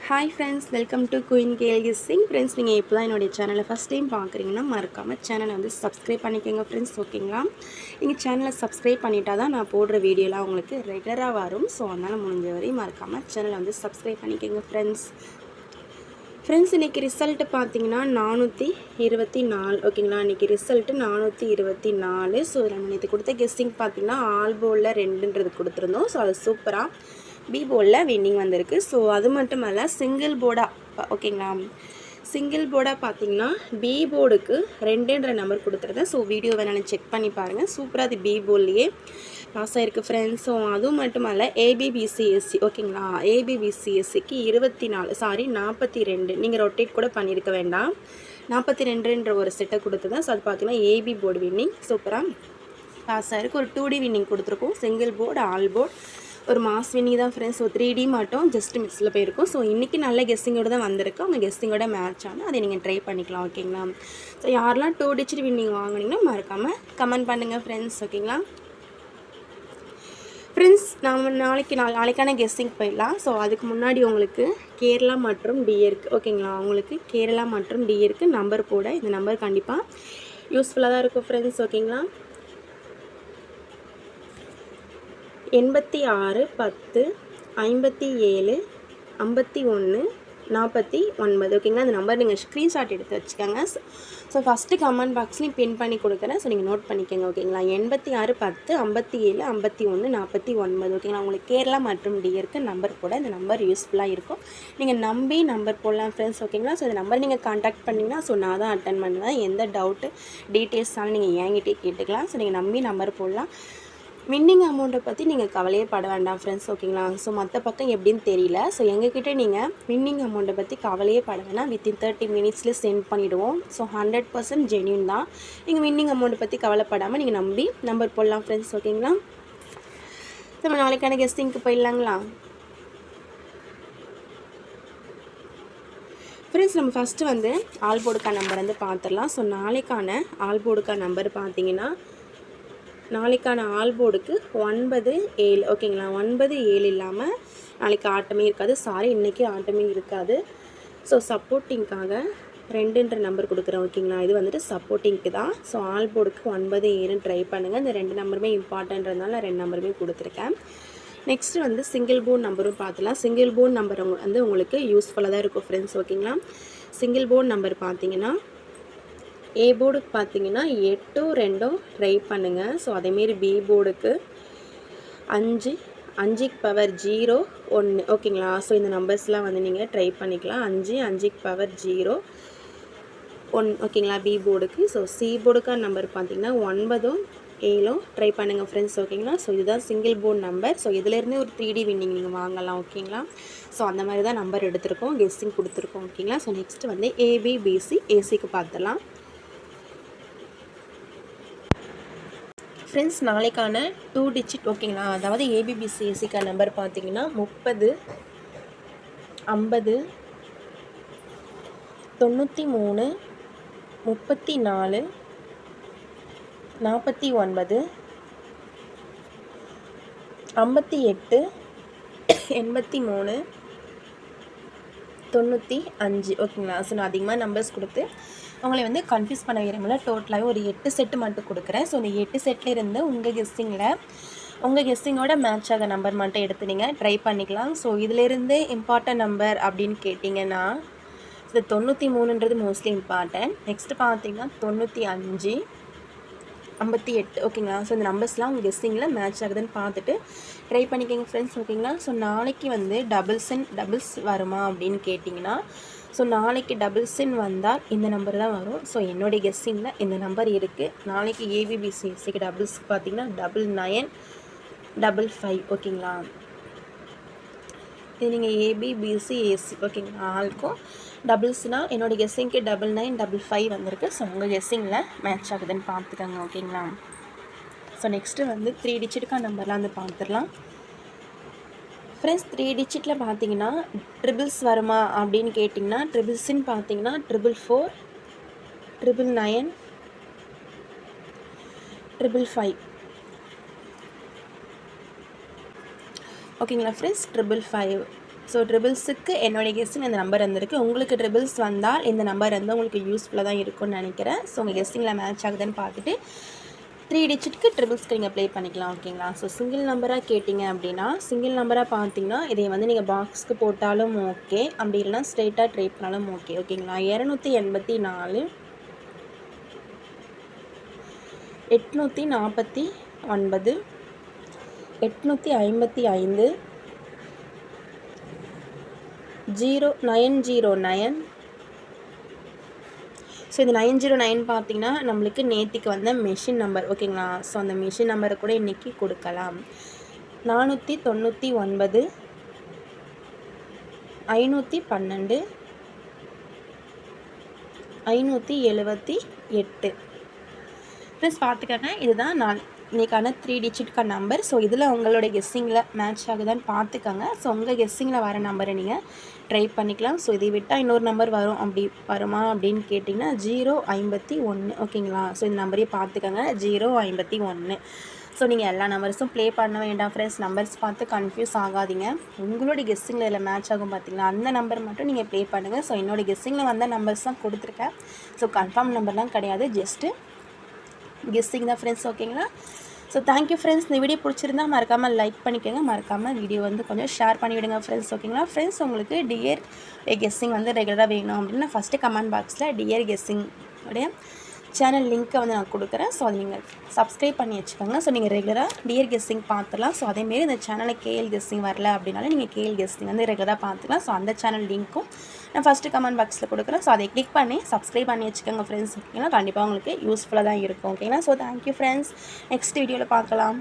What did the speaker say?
Hi friends, welcome to Queen KL Guessing. Friends, நீங்கள் இப்போ தான் என்னுடைய சேனலை ஃபஸ்ட் டைம் பார்க்குறீங்கன்னா மறக்காமல் சேனலை வந்து சப்ஸ்கிரைப் பண்ணிக்கோங்க ஃப்ரெண்ட்ஸ். ஓகேங்களா? நீங்கள் சேனலை சப்ஸ்கிரைப் பண்ணிட்டா தான் நான் போடுற வீடியோலாம் உங்களுக்கு ரெகுலராக வரும். ஸோ அதனால் முடிஞ்ச வரையும் மறக்காமல் சேனலை வந்து சப்ஸ்கிரைப் பண்ணிக்கோங்க ஃப்ரெண்ட்ஸ். இன்றைக்கி ரிசல்ட்டு பார்த்தீங்கன்னா 424. ஓகேங்களா? இன்றைக்கி ரிசல்ட்டு 424. ஸோ நம்ம நேற்று கொடுத்த கெஸ்ஸிங் பார்த்தீங்கன்னா ஆல் போலில் 2ன்றது கொடுத்துருந்தோம். ஸோ அது சூப்பராக பி போர்டில் வின்னிங் வந்திருக்கு. ஸோ அது மட்டும் இல்லை, சிங்கிள் போர்டாக ஓகேங்களா, சிங்கிள் போர்டாக பார்த்தீங்கன்னா பி போர்டுக்கு 2ன்ற நம்பர் கொடுத்துருந்தேன். ஸோ வீடியோ வேணாலும் செக் பண்ணி பாருங்கள். சூப்பராக அது பி போர்ட்லேயே பாஸ் ஆகிருக்கு ஃப்ரெண்ட்ஸ். ஸோ அதுவும் மட்டும் இல்லை, ஏபிபிசிஎஸ்சி ஓகேங்களா, ஏபிபிசிஎஸ்சிக்கு 42 நீங்கள் ரொட்டேட் கூட பண்ணியிருக்க வேண்டாம், 42ன்ற ஒரு செட்டை கொடுத்துருந்தேன். ஸோ அது பார்த்தீங்கன்னா ஏபி போர்டு வின்னிங் சூப்பராக பாஸ் ஆகிருக்கு. ஒரு 2D வின்னிங் கொடுத்துருக்கோம், சிங்கிள் போர்டு ஆல் போர்டு ஒரு மாஸ் வின்னிங் தான் ஃப்ரெண்ட்ஸ். ஸோ 3D மட்டும் ஜஸ்ட் மிஸ்ஸில் போயிருக்கும். ஸோ இன்றைக்கி நல்ல கெஸ்ஸிங்கோடு தான் வந்திருக்கு. அவங்க கெஸ்ஸிங்கோட மேட்ச் ஆனால் அதை நீங்கள் ட்ரை பண்ணிக்கலாம். ஓகேங்களா? ஸோ யாரெல்லாம் 2 டிஜிட் வின்னிங் வாங்கினீங்கன்னா மறக்காமல் கமெண்ட் பண்ணுங்கள் ஃப்ரெண்ட்ஸ். ஓகேங்களா ஃப்ரெண்ட்ஸ், நம்ம நாளைக்கான கெஸ்ஸிங் போயிடலாம். ஸோ அதுக்கு முன்னாடி உங்களுக்கு கேரளா மற்றும் டிஏருக்கு ஓகேங்களா, உங்களுக்கு கேரளா மற்றும் டிஏருக்கு நம்பர் போட இந்த நம்பர் கண்டிப்பாக யூஸ்ஃபுல்லாக தான் இருக்கும் ஃப்ரெண்ட்ஸ். ஓகேங்களா? 86 10 57 51 49. ஓகேங்களா? அந்த நம்பர் நீங்கள் ஸ்க்ரீன்ஷாட் எடுத்து வச்சுக்கோங்க. ஸோ ஃபஸ்ட்டு கமெண்ட் பாக்ஸ்லையும் பின் பண்ணி கொடுக்குறேன். ஸோ நீங்கள் நோட் பண்ணிக்கோங்க. ஓகேங்களா? 86 10 57 51 49. ஓகேங்களா? உங்களுக்கு கேரளா மற்றும் டிஏருக்கு நம்பர் போட இந்த நம்பர் யூஸ்ஃபுல்லாக இருக்கும். நீங்கள் நம்பி நம்பர் போடலாம் ஃப்ரெண்ட்ஸ். ஓகேங்களா? ஸோ இந்த நம்பர் நீங்கள் கான்டாக்ட் பண்ணிங்கன்னா ஸோ நான் தான் அட்டன் பண்ணுவேன். எந்த டவுட்டு டீட்டெயில்ஸ்னாலும் நீங்கள் என்கிட்டே கேட்டுக்கலாம். ஸோ நீங்கள் நம்பி நம்பர் போடலாம். வின்னிங் அமௌண்ட்டை பற்றி நீங்கள் கவலையே பட வேண்டாம் ஃப்ரெண்ட்ஸ். ஓகேங்களா? ஸோ மற்ற பக்கம் எப்படின்னு தெரியல. ஸோ எங்ககிட்ட நீங்கள் வின்னிங் அமௌண்ட்டை பற்றி கவலையே பட வேணாம். வித்தின் 30 மினிட்ஸில் சென்ட் பண்ணிவிடுவோம். ஸோ 100% ஜென்யூன் தான். நீங்கள் வின்னிங் அமௌண்ட்டை பற்றி கவலைப்படாமல் நீங்கள் நம்பி நம்பர் போடலாம் ஃப்ரெண்ட்ஸ். ஓகேங்களா? நம்ம நாளைக்கான கெஸ்டிங்க்கு போயிடலாங்களா ஃப்ரெண்ட்ஸ்? நம்ம ஃபஸ்ட்டு வந்து ஆல் போர்டுக்கா நம்பர் வந்து பார்த்துடலாம். ஸோ நாளைக்கான ஆல் போர்டுக்கா நம்பர் பார்த்தீங்கன்னா, நாளைக்கான ஆல் போர்டுக்கு 9 7. ஓகேங்களா? 9 7 இல்லாமல் நாளைக்கு ஆட்டமே இருக்காது. சாரி, இன்றைக்கி ஆட்டமே இருக்காது. ஸோ சப்போர்ட்டிங்காக 2ன்ற நம்பர் கொடுக்குறேன். ஓகேங்களா? இது வந்துட்டு சப்போர்ட்டிங்க்கு தான். ஸோ ஆல் போர்டுக்கு 9 7 ட்ரை பண்ணுங்கள். இந்த 2 நம்பருமே இம்பார்ட்டன்றதுனால 2 நம்பருமே கொடுத்துருக்கேன். நெக்ஸ்ட்டு வந்து சிங்கிள் போர்ட் நம்பரும் பார்த்துலாம். சிங்கிள் போர்ட் நம்பர் வந்து உங்களுக்கு யூஸ்ஃபுல்லாக தான் இருக்கும் ஃப்ரெண்ட்ஸ். ஓகேங்களா? சிங்கிள் போர்ட் நம்பர் பார்த்தீங்கன்னா ஏ போர்டுக்கு பார்த்தீங்கன்னா 8 2 ட்ரை பண்ணுங்கள். ஸோ அதேமாரி பி போர்டுக்கு 5 5க்கு பவர் 0 1. ஓகேங்களா? ஸோ இந்த நம்பர்ஸ்லாம் வந்து நீங்கள் ட்ரை பண்ணிக்கலாம். 5 5க்கு பவர் 0 1. ஓகேங்களா? பி போர்டுக்கு. ஸோ சி போர்டுக்கான நம்பர் பார்த்தீங்கன்னா 9 7 ட்ரை பண்ணுங்கள் ஃப்ரெண்ட்ஸ். ஓகேங்களா? ஸோ இதுதான் சிங்கிள் போர்ட் நம்பர். ஸோ இதிலேருந்து ஒரு 3D வின்னிங் நீங்கள் வாங்கலாம். ஓகேங்களா? ஸோ அந்த மாதிரி தான் நம்பர் எடுத்திருக்கோம், கெஸ்ஸிங் கொடுத்துருக்கோம். ஓகேங்களா? ஸோ நெக்ஸ்ட்டு வந்து ஏபிபிசி ஏசிக்கு பார்த்துலாம் ஃப்ரெண்ட்ஸ். நாளைக்கான 2 டிஜிட் ஓகேங்களா, அதாவது ஏபிபிசிஎஸ்சிக்கான நம்பர் பார்த்தீங்கன்னா 30 50 93 34 49 58 83 95. ஓகேங்களா? ஸோ நான் அதிகமாக நம்பர்ஸ் கொடுத்து அவங்கள வந்து கன்ஃபியூஸ் பண்ண விரும்பல. டோட்டலாகவே ஒரு 8 செட்டு மட்டும் கொடுக்குறேன். ஸோ இந்த 8 செட்லேருந்து உங்கள் கெஸ்ஸிங்கோட மேட்ச் ஆக நம்பர் மட்டும் எடுத்து நீங்கள் ட்ரை பண்ணிக்கலாம். ஸோ இதிலேருந்து இம்பார்ட்டன்ட் நம்பர் அப்படின்னு கேட்டிங்கன்னா, இந்த 93ன்றது மோஸ்ட்லி இம்பார்ட்டன்ட். நெக்ஸ்ட்டு பார்த்தீங்கன்னா 95 58. ஓகேங்களா? ஸோ இந்த நம்பர்ஸ்லாம் உங்கள் கெஸ்ஸிங்கில் மேட்ச் ஆகுதுன்னு பார்த்துட்டு ட்ரை பண்ணிக்கோங்க ஃப்ரெண்ட்ஸ். ஓகேங்களா? ஸோ நாளைக்கு வந்து டபுள்ஸ் வருமா அப்படின்னு கேட்டிங்கன்னா, ஸோ நாளைக்கு டபுள்ஸின் வந்தால் இந்த நம்பர் தான் வரும். ஸோ என்னுடைய கெஸ்ஸிங்கில் இந்த நம்பர் இருக்குது. நாளைக்கு ஏபிபிசிஎஸ்சிக்கு டபுள்ஸ் பார்த்தீங்கன்னா 99 55. ஓகேங்களா? இது நீங்கள் ஏபிபிசிஎஸ்சி ஓகேங்களா ஆளுக்கும் டபுள்ஸ்னால் என்னோடய கெஸ்ஸிங்க்கு 99 55 வந்திருக்கு. ஸோ உங்கள் கெஸ்ஸிங்கில் மேட்ச் ஆகுதுன்னு பார்த்துக்கோங்க. ஓகேங்களா? ஸோ நெக்ஸ்ட்டு வந்து 3 டிஜிட்டுக்கான நம்பர்லாம் வந்து பார்த்துடலாம் ஃப்ரெண்ட்ஸ். 3 டிஜிட்டில் பார்த்தீங்கன்னா ட்ரிபிள்ஸ் வருமா அப்படின்னு கேட்டிங்கன்னா, ட்ரிபிள்ஸின்னு பார்த்தீங்கன்னா 444 999 555. ஓகேங்களா ஃப்ரெண்ட்ஸ்? 555 ஸோ ட்ரிபிள்ஸுக்கு என்னுடைய கெஸ்டிங் இந்த நம்பர் வந்திருக்கு. உங்களுக்கு ட்ரிபிள்ஸ் வந்தால் இந்த நம்பர் வந்து உங்களுக்கு யூஸ்ஃபுல்லாக தான் இருக்கும்னு நினைக்கிறேன். ஸோ உங்கள் கெஸ்டிங்கில் மேட்ச் ஆகுதுன்னு பார்த்துட்டு 3 டிஜிட்க்கு ட்ரிபிள்ஸ்க்கு நீங்கள் ப்ளே பண்ணிக்கலாம். ஓகேங்களா? ஸோ சிங்கிள் நம்பராக கேட்டிங்க அப்படின்னா சிங்கிள் நம்பராக பார்த்தீங்கன்னா இதை வந்து நீங்கள் பாக்ஸ்க்கு போட்டாலும் ஓகே, அப்படி இல்லைனா ஸ்ட்ரெயிட்டாக ட்ரை பண்ணாலும் ஓகே. ஓகேங்களா? 284 849 855 909. ஸோ இந்த 909 பார்த்தீங்கன்னா நம்மளுக்கு நேற்றுக்கு வந்த மெஷின் நம்பர். ஓகேங்களா? ஸோ அந்த மெஷின் நம்பரை கூட இன்றைக்கி கொடுக்கலாம். 499 512 578. ப்ளஸ் பார்த்துக்கங்க, இதுதான் நான் இன்றைக்கான 3 டிஜிட்கான நம்பர். ஸோ இதில் உங்களோட கெஸ்ஸிங்கில் மேட்ச் ஆகுதான்னு பார்த்துக்கங்க. ஸோ உங்கள் கெஸ்ஸிங்கில் வர நம்பரை நீங்கள் ட்ரை பண்ணிக்கலாம். ஸோ இதை விட்டால் இன்னொரு நம்பர் வருமா அப்படின்னு கேட்டிங்கன்னா 051. ஓகேங்களா? ஸோ இந்த நம்பரையே பார்த்துக்கங்க, 051. ஸோ நீங்கள் எல்லா நம்பர்ஸும் ப்ளே பண்ண வேண்டாம் ஃப்ரெண்ட்ஸ். நம்பர்ஸ் பார்த்து கன்ஃபியூஸ் ஆகாதீங்க. உங்களுடைய கெஸ்ஸிங்கில் இதில் மேட்ச் ஆகும் பார்த்தீங்களா, அந்த நம்பர் மட்டும் நீங்கள் ப்ளே பண்ணுங்கள். ஸோ என்னோடய கெஸ்ஸிங்கில் வந்த நம்பர்ஸ் தான் கொடுத்துருக்கேன். ஸோ கன்ஃபார்ம் நம்பர்லாம் கிடையாது, ஜஸ்ட்டு கெஸ்ஸிங் தான் ஃப்ரெண்ட்ஸ். ஓகேங்களா? So thank you friends. இந்த வீடியோ பிடிச்சிருந்தா மறக்காமல் லைக் பண்ணிக்கோங்க, மறக்காமல் வீடியோ வந்து கொஞ்சம் ஷேர் பண்ணிவிடுங்க ஃப்ரெண்ட்ஸ். ஓகேங்களா ஃப்ரெண்ட்ஸ்? உங்களுக்கு டியர் கெஸ்ஸிங் வந்து ரெகுலராக வேணும் அப்படின்னா ஃபஸ்ட்டு கமெண்ட் பாக்ஸில் டியர் கெஸ்ஸிங் உடைய சேனல் லிங்க்கை வந்து நான் கொடுக்குறேன். ஸோ அதை நீங்கள் சப்ஸ்கிரைப் பண்ணி வச்சுக்கோங்க. ஸோ நீங்கள் ரெகுலராக டியர் கெஸ்ஸிங் பார்த்துலாம். ஸோ அதேமாரி இந்த சேனலில் கேஎல் கெஸ்ஸிங் வரல அப்படின்னாலும் நீங்கள் கேஎல் கெஸ்ஸிங் வந்து ரெகுலராக பார்த்துக்கலாம். ஸோ அந்த சேனல் லிங்க்கும் நான் ஃபஸ்ட்டு கமெண்ட் பாக்ஸில் கொடுக்குறேன். ஸோ அதை கிளிக் பண்ணி சப்ஸ்கிரைப் பண்ணி வச்சுக்கோங்க ஃப்ரெண்ட்ஸ். ஓகேங்களா? கண்டிப்பாக உங்களுக்கு யூஸ்ஃபுல்லாக தான் இருக்கும். ஓகேங்களா? So thank you friends. நெக்ஸ்ட் வீடியோவில் பார்க்கலாம்.